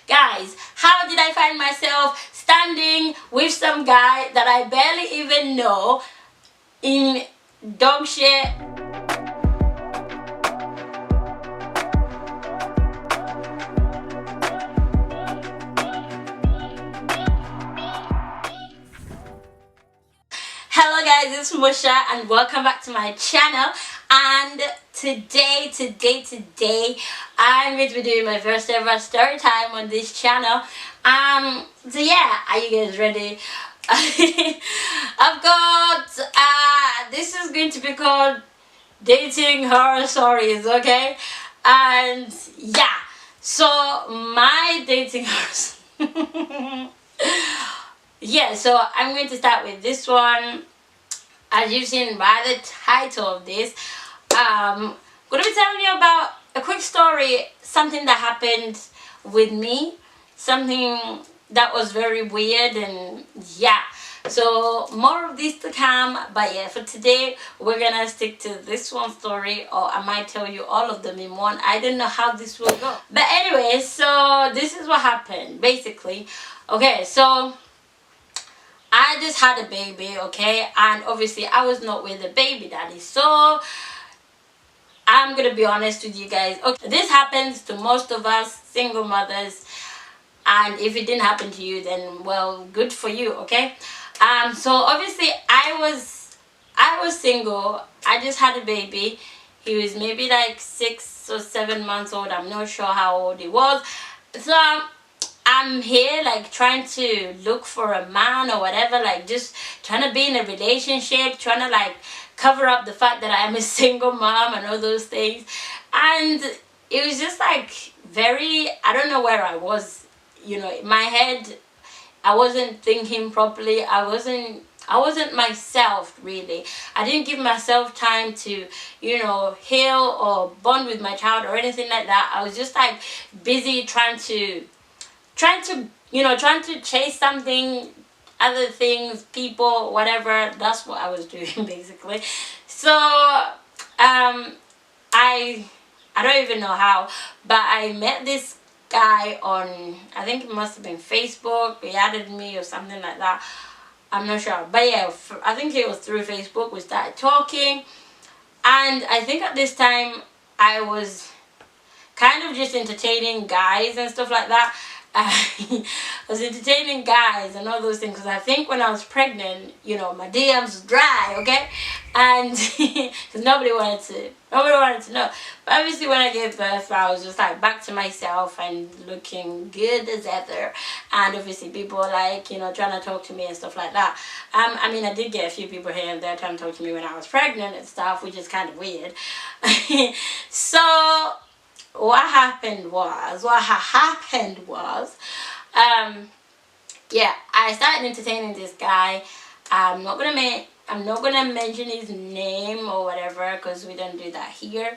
Guys, how did I find myself standing with some guy that I barely even know in dog shit? Hello guys, it's Musha and welcome back to my channel. And today I'm going to be doing my first ever story time on this channel. So yeah, are you guys ready? I've got this is going to be called dating horror stories, okay? And yeah, so my dating horror yeah, so I'm going to start with this one. As you've seen by the title of this, I'm going to be telling you about a quick story, something that happened with me, something that was very weird, and yeah, so more of this to come. But yeah, for today we're gonna stick to this one story, or I might tell you all of them in one. I don't know how this will go, but anyway, so this is what happened basically. Okay, so I just had a baby, okay, and obviously I was not with the baby daddy, so I'm gonna be honest with you guys. Okay, this happens to most of us single mothers, and if it didn't happen to you, then well, good for you, okay. So obviously I was single. I just had a baby. He was maybe like 6 or 7 months old. I'm not sure how old he was. So I'm here like trying to look for a man or whatever, like just trying to be in a relationship, trying to like cover up the fact that I'm a single mom and all those things. And it was just like very, I don't know where I was, you know, in my head. I wasn't thinking properly. I wasn't myself, really. I didn't give myself time to, you know, heal or bond with my child or anything like that. I was just like busy trying to chase something, other things, people, whatever. That's what I was doing basically. So I don't even know how, but I met this guy on, I think it must have been Facebook. He added me or something like that, I'm not sure, but yeah, I think it was through Facebook. We started talking, and I think at this time I was kind of just entertaining guys and stuff like that. I was entertaining guys and all those things, because I think when I was pregnant, you know, my DMs was dry, okay, and because nobody wanted to know. But obviously when I gave birth, I was just like back to myself and looking good as ever, and obviously people were like, you know, trying to talk to me and stuff like that. I mean, I did get a few people here and there trying to talk to me when I was pregnant and stuff, which is kind of weird. So what happened was, yeah, I started entertaining this guy. I'm not gonna mention his name or whatever, because we don't do that here.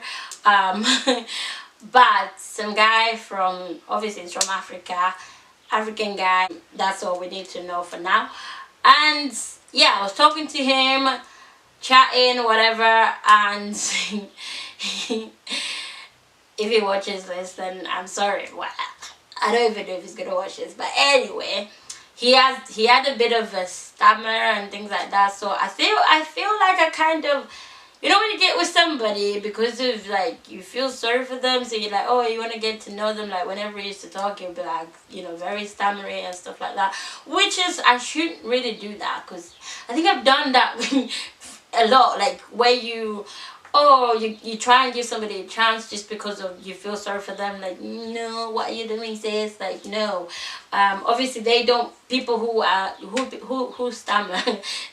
But some guy from, obviously he's from Africa, African guy. That's all we need to know for now. And yeah, I was talking to him, chatting, whatever, and if he watches this, then I'm sorry. Well, I don't even know if he's gonna watch this, but anyway, he had a bit of a stammer and things like that. So I feel like I kind of, you know, when you get with somebody because of like you feel sorry for them, so you're like, oh, you want to get to know them. Like whenever you used to talk, you'll be like, you know, very stammery and stuff like that. Which is, I shouldn't really do that, because I think I've done that a lot. Like where you try and give somebody a chance just because of you feel sorry for them, like, no, what are you doing, sis? Like, no. Obviously they don't, people who stammer,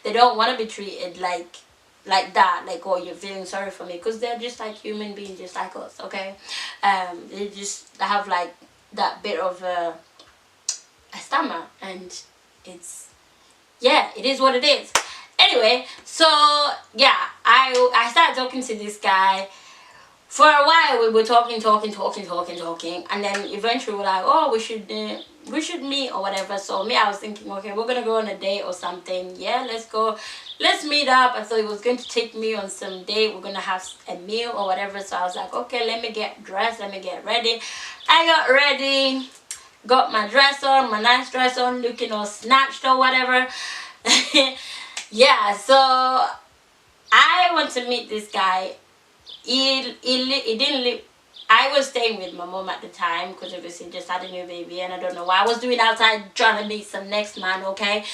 they don't want to be treated like that, like, oh, you're feeling sorry for me, because they're just like human beings just like us, okay. They just have like that bit of a stammer, and it's, yeah, it is what it is. Anyway, so yeah, I started talking to this guy. For a while we were talking, and then eventually we're like, oh, we should meet or whatever. So me, I was thinking, okay, we're gonna go on a date or something. Yeah, let's go, let's meet up. I thought he was going to take me on some date, we're gonna have a meal or whatever. So I was like, okay, let me get dressed, let me get ready. I got ready, got my dress on, my nice dress on, looking all snatched or whatever. Yeah, so I want to meet this guy. He didn't live. I was staying with my mom at the time because obviously just had a new baby, and I don't know what I was doing outside trying to meet some next man, okay?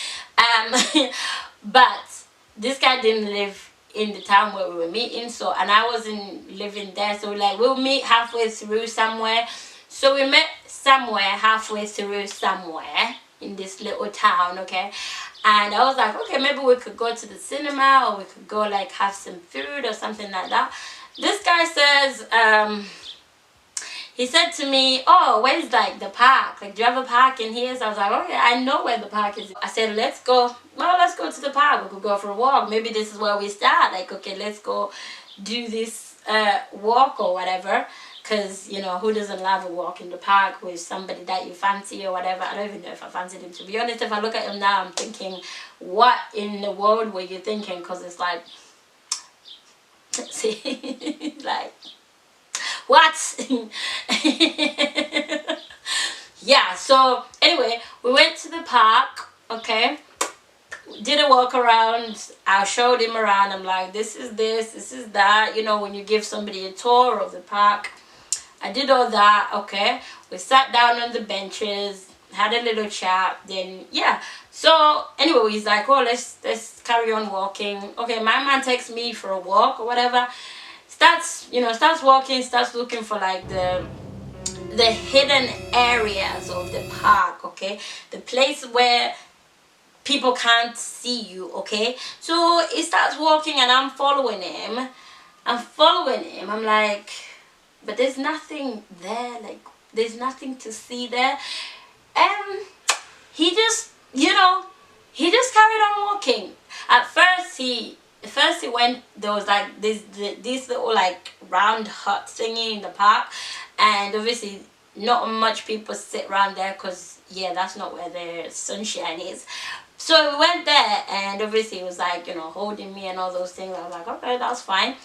But this guy didn't live in the town where we were meeting, so, and I wasn't living there, so like we'll meet halfway through somewhere. So we met somewhere halfway through somewhere in this little town, okay? And I was like, okay, maybe we could go to the cinema, or we could go like have some food or something like that. This guy says, he said to me, oh, where's like the park? Like, do you have a park in here? So I was like, okay, I know where the park is. I said, let's go. Well, let's go to the park. We could go for a walk. Maybe this is where we start. Like, okay, let's go do this walk or whatever. Because, you know, who doesn't love a walk in the park with somebody that you fancy or whatever? I don't even know if I fancied him. To be honest, if I look at him now, I'm thinking, what in the world were you thinking? Because it's like, see, like, what? Yeah, so anyway, we went to the park, okay? Did a walk around. I showed him around. I'm like, this is this, this is that. You know, when you give somebody a tour of the park. I did all that, okay? We sat down on the benches, had a little chat, then yeah. So anyway, he's like, oh, let's carry on walking. Okay, my man takes me for a walk or whatever. Starts walking, starts looking for like the hidden areas of the park, okay? The place where people can't see you, okay? So he starts walking and I'm following him. I'm like, but there's nothing there, like there's nothing to see there. And he just, you know, he just carried on walking. At first he went, there was like this little like round hut thingy in the park, and obviously not much people sit around there because yeah, that's not where the sunshine is. So we went there, and obviously he was like, you know, holding me and all those things. I was like, okay, that's fine.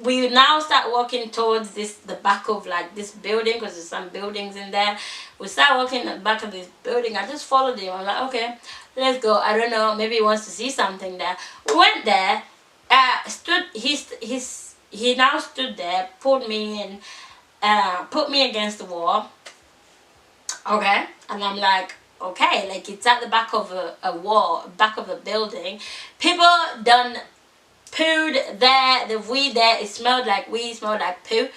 We now start walking towards the back of like this building, because there's some buildings in there. We start walking at the back of this building. I just followed him. I'm like, okay, let's go. I don't know, maybe he wants to see something there. We went there. He now stood there, pulled me in, put me against the wall. Okay, and I'm like, okay, like it's at the back of a wall, back of a building. People done pooed there, the weed there, it smelled like weed, smelled like poo.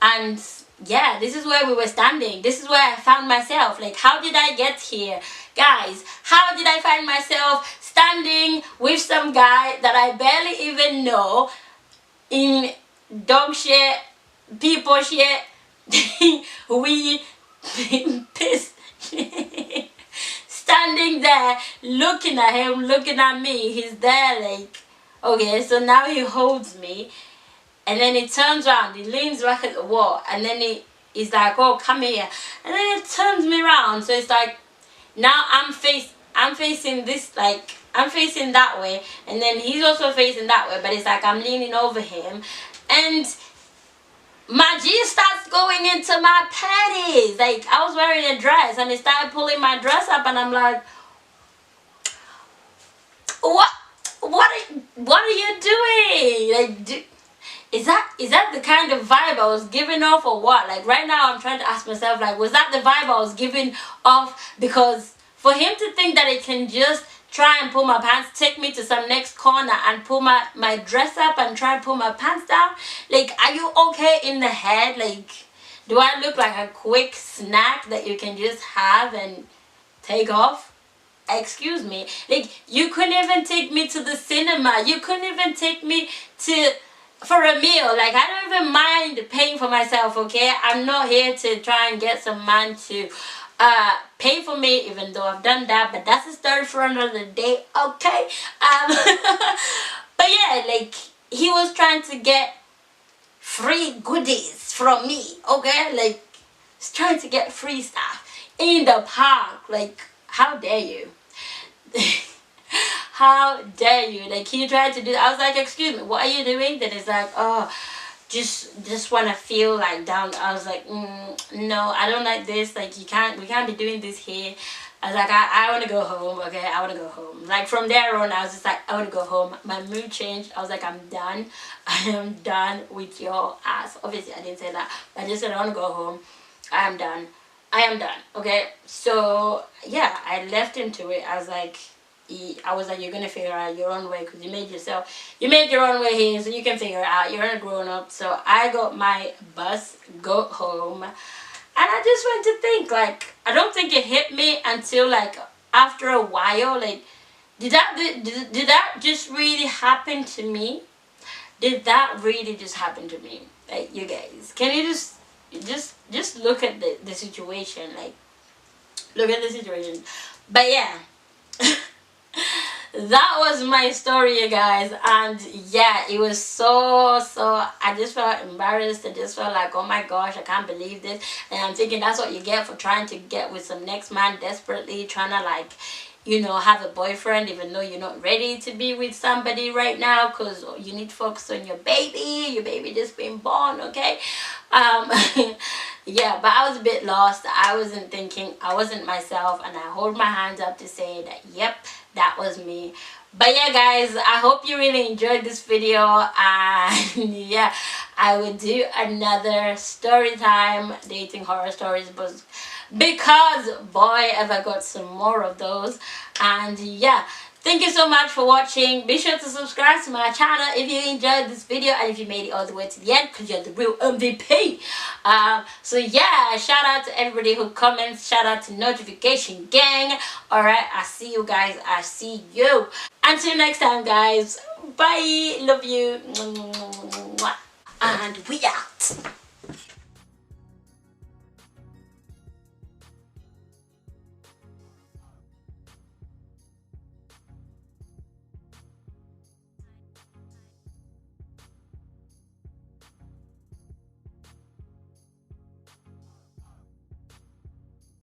And yeah, this is where we were standing. This is where I found myself. Like, how did I get here? Guys, how did I find myself standing with some guy that I barely even know in dog shit, people shit, weed, piss shit, standing there, looking at him, looking at me. He's there like, okay, so now he holds me, and then he turns around, he leans back at the wall, and then he's like, oh, come here, and then he turns me around. So it's like, now I'm facing this, like, I'm facing that way, and then he's also facing that way, but it's like I'm leaning over him, and my G starts going into my panties. Like, I was wearing a dress, and he started pulling my dress up, and I'm like, what are you doing? Like, is that the kind of vibe I was giving off, or what? Like, right now I'm trying to ask myself, like, was that the vibe I was giving off? Because for him to think that he can just try and pull my pants, take me to some next corner and pull my dress up and try and pull my pants down, like, are you okay in the head? Like, do I look like a quick snack that you can just have and take off? Excuse me, like, you couldn't even take me to the cinema, you couldn't even take me for a meal. Like, I don't even mind paying for myself, okay? I'm not here to try and get some man to pay for me, even though I've done that, but that's a story for another day, okay? But yeah, like, he was trying to get free goodies from me, okay? Like, he's trying to get free stuff in the park. Like, how dare you? How dare you? Like, he tried to do that. I was like, excuse me, what are you doing? Then it's like, oh, just want to feel like down. I was like, no, I don't like this. Like, we can't be doing this here. I was like, I want to go home. Okay, I want to go home. Like, from there on, I was just like, I want to go home. My mood changed. I was like, I'm done. I am done with your ass. Obviously, I didn't say that, but I just said I want to go home. I am done. I am done. Okay, so yeah, I left him to it. I was like, you're gonna figure out your own way, because you made your own way here, so you can figure it out. You're a grown up. So I got my bus, go home, and I just went to think, like, I don't think it hit me until like after a while, like, did that just really happen to me? Did that really just happen to me? Like, you guys, can you just look at the situation, like, look at the situation. But yeah, that was my story, you guys. And yeah, it was so I just felt embarrassed. I just felt like, oh my gosh, I can't believe this. And I'm thinking that's what you get for trying to get with some next man, desperately trying to, like, you know, have a boyfriend even though you're not ready to be with somebody right now, because you need to focus on your baby just being born. Okay. Yeah, but I was a bit lost. I wasn't thinking, I wasn't myself, and I hold my hands up to say that, yep, that was me. But yeah, guys, I hope you really enjoyed this video, and yeah, I will do another story time dating horror stories, but because boy, have I got some more of those. And yeah, thank you so much for watching. Be sure to subscribe to my channel if you enjoyed this video, and if you made it all the way to the end, because you're the real MVP. So yeah, shout out to everybody who comments. Shout out to Notification Gang. Alright, I see you guys. I see you. Until next time, guys. Bye. Love you. And we out.